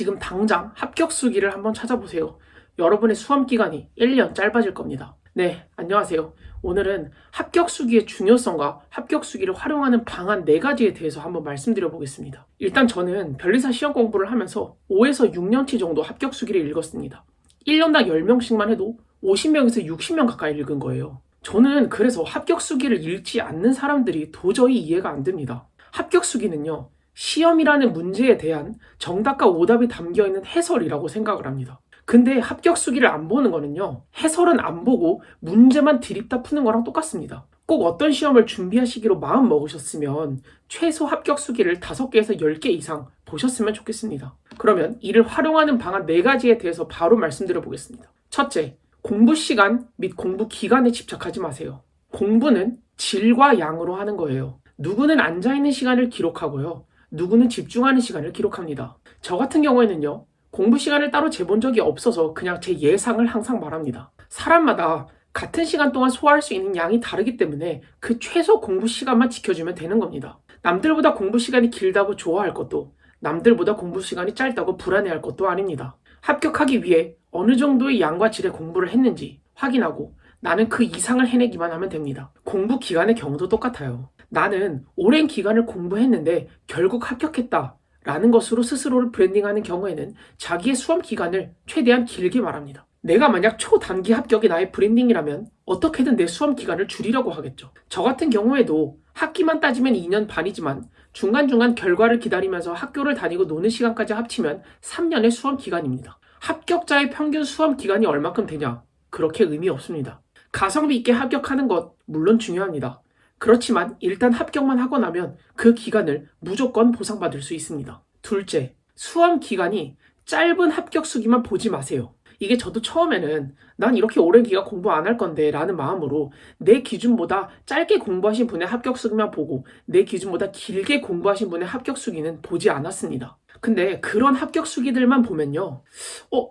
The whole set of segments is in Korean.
지금 당장 합격수기를 한번 찾아보세요. 여러분의 수험기간이 1년 짧아질 겁니다. 네, 안녕하세요. 오늘은 합격수기의 중요성과 합격수기를 활용하는 방안 4가지에 대해서 한번 말씀드려 보겠습니다. 일단 저는 변리사 시험 공부를 하면서 5에서 6년치 정도 합격수기를 읽었습니다. 1년당 10명씩만 해도 50명에서 60명 가까이 읽은 거예요. 저는 그래서 합격수기를 읽지 않는 사람들이 도저히 이해가 안 됩니다. 합격수기는요, 시험이라는 문제에 대한 정답과 오답이 담겨있는 해설이라고 생각을 합니다. 근데 합격수기를 안 보는 거는요, 해설은 안 보고 문제만 드립다 푸는 거랑 똑같습니다. 꼭 어떤 시험을 준비하시기로 마음 먹으셨으면 최소 합격수기를 5개에서 10개 이상 보셨으면 좋겠습니다. 그러면 이를 활용하는 방안 4가지에 대해서 바로 말씀드려 보겠습니다. 첫째, 공부 시간 및 공부 기간에 집착하지 마세요. 공부는 질과 양으로 하는 거예요. 누구는 앉아있는 시간을 기록하고요, 누구는 집중하는 시간을 기록합니다. 저 같은 경우에는요, 공부 시간을 따로 재본 적이 없어서 그냥 제 예상을 항상 말합니다. 사람마다 같은 시간 동안 소화할 수 있는 양이 다르기 때문에 그 최소 공부 시간만 지켜주면 되는 겁니다. 남들보다 공부 시간이 길다고 좋아할 것도, 남들보다 공부 시간이 짧다고 불안해할 것도 아닙니다. 합격하기 위해 어느 정도의 양과 질의 공부를 했는지 확인하고 나는 그 이상을 해내기만 하면 됩니다. 공부 기간의 경우도 똑같아요. 나는 오랜 기간을 공부했는데 결국 합격했다 라는 것으로 스스로를 브랜딩하는 경우에는 자기의 수험 기간을 최대한 길게 말합니다. 내가 만약 초단기 합격이 나의 브랜딩이라면 어떻게든 내 수험 기간을 줄이려고 하겠죠. 저 같은 경우에도 학기만 따지면 2년 반이지만 중간중간 결과를 기다리면서 학교를 다니고 노는 시간까지 합치면 3년의 수험 기간입니다. 합격자의 평균 수험 기간이 얼마큼 되냐? 그렇게 의미 없습니다. 가성비 있게 합격하는 것 물론 중요합니다. 그렇지만 일단 합격만 하고 나면 그 기간을 무조건 보상받을 수 있습니다. 둘째, 수험 기간이 짧은 합격수기만 보지 마세요. 이게 저도 처음에는 난 이렇게 오랜 기간 공부 안 할 건데 라는 마음으로 내 기준보다 짧게 공부하신 분의 합격수기만 보고 내 기준보다 길게 공부하신 분의 합격수기는 보지 않았습니다. 근데 그런 합격수기들만 보면요,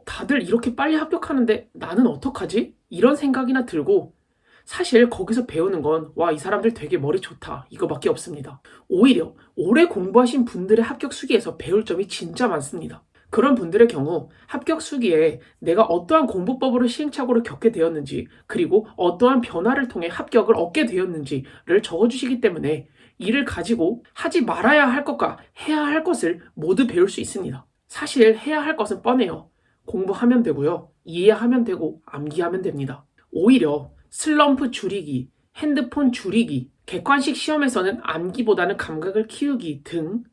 다들 이렇게 빨리 합격하는데 나는 어떡하지? 이런 생각이나 들고 사실 거기서 배우는 건 이 사람들 되게 머리 좋다 이거밖에 없습니다. 오히려 오래 공부하신 분들의 합격수기에서 배울 점이 진짜 많습니다. 그런 분들의 경우 합격수기에 내가 어떠한 공부법으로 시행착오를 겪게 되었는지 그리고 어떠한 변화를 통해 합격을 얻게 되었는지를 적어주시기 때문에 이를 가지고 하지 말아야 할 것과 해야 할 것을 모두 배울 수 있습니다. 사실 해야 할 것은 뻔해요. 공부하면 되고요, 이해하면 되고 암기하면 됩니다. 오히려 슬럼프 줄이기, 핸드폰 줄이기, 객관식 시험에서는 암기보다는 감각을 키우기 등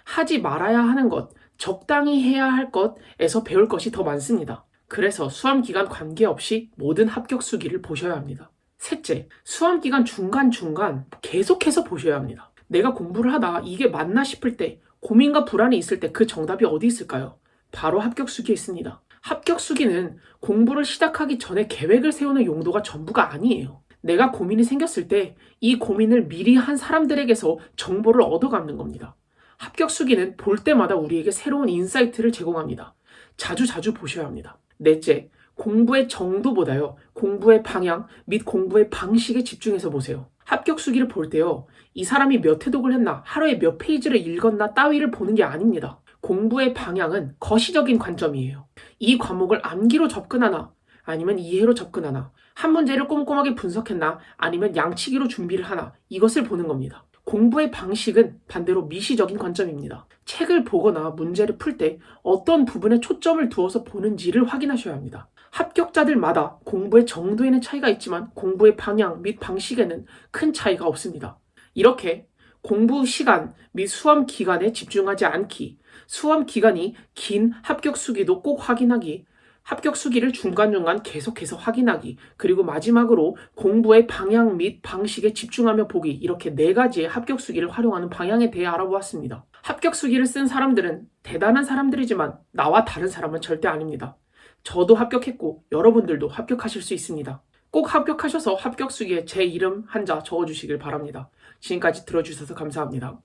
하지 말아야 하는 것, 적당히 해야 할 것에서 배울 것이 더 많습니다. 그래서 수험기간 관계없이 모든 합격수기를 보셔야 합니다. 셋째, 수험기간 중간중간 계속해서 보셔야 합니다. 내가 공부를 하다 이게 맞나 싶을 때, 고민과 불안이 있을 때 그 정답이 어디 있을까요? 바로 합격수기에 있습니다. 합격수기는 공부를 시작하기 전에 계획을 세우는 용도가 전부가 아니에요. 내가 고민이 생겼을 때 이 고민을 미리 한 사람들에게서 정보를 얻어가는 겁니다. 합격수기는 볼 때마다 우리에게 새로운 인사이트를 제공합니다. 자주 보셔야 합니다. 넷째, 공부의 정도보다요, 공부의 방향 및 공부의 방식에 집중해서 보세요. 합격수기를 볼 때요, 이 사람이 몇 회독을 했나, 하루에 몇 페이지를 읽었나 따위를 보는 게 아닙니다. 공부의 방향은 거시적인 관점이에요. 이 과목을 암기로 접근하나 아니면 이해로 접근하나, 한 문제를 꼼꼼하게 분석했나 아니면 양치기로 준비를 하나, 이것을 보는 겁니다. 공부의 방식은 반대로 미시적인 관점입니다. 책을 보거나 문제를 풀 때 어떤 부분에 초점을 두어서 보는지를 확인하셔야 합니다. 합격자들마다 공부의 정도에는 차이가 있지만 공부의 방향 및 방식에는 큰 차이가 없습니다. 이렇게 공부 시간 및 수험 기간에 집중하지 않기, 수험 기간이 긴 합격수기도 꼭 확인하기, 합격수기를 중간중간 계속해서 확인하기, 그리고 마지막으로 공부의 방향 및 방식에 집중하며 보기, 이렇게 4가지의 합격수기를 활용하는 방향에 대해 알아보았습니다. 합격수기를 쓴 사람들은 대단한 사람들이지만 나와 다른 사람은 절대 아닙니다. 저도 합격했고 여러분들도 합격하실 수 있습니다. 꼭 합격하셔서 합격수기에 제 이름 한자 적어주시길 바랍니다. 지금까지 들어주셔서 감사합니다.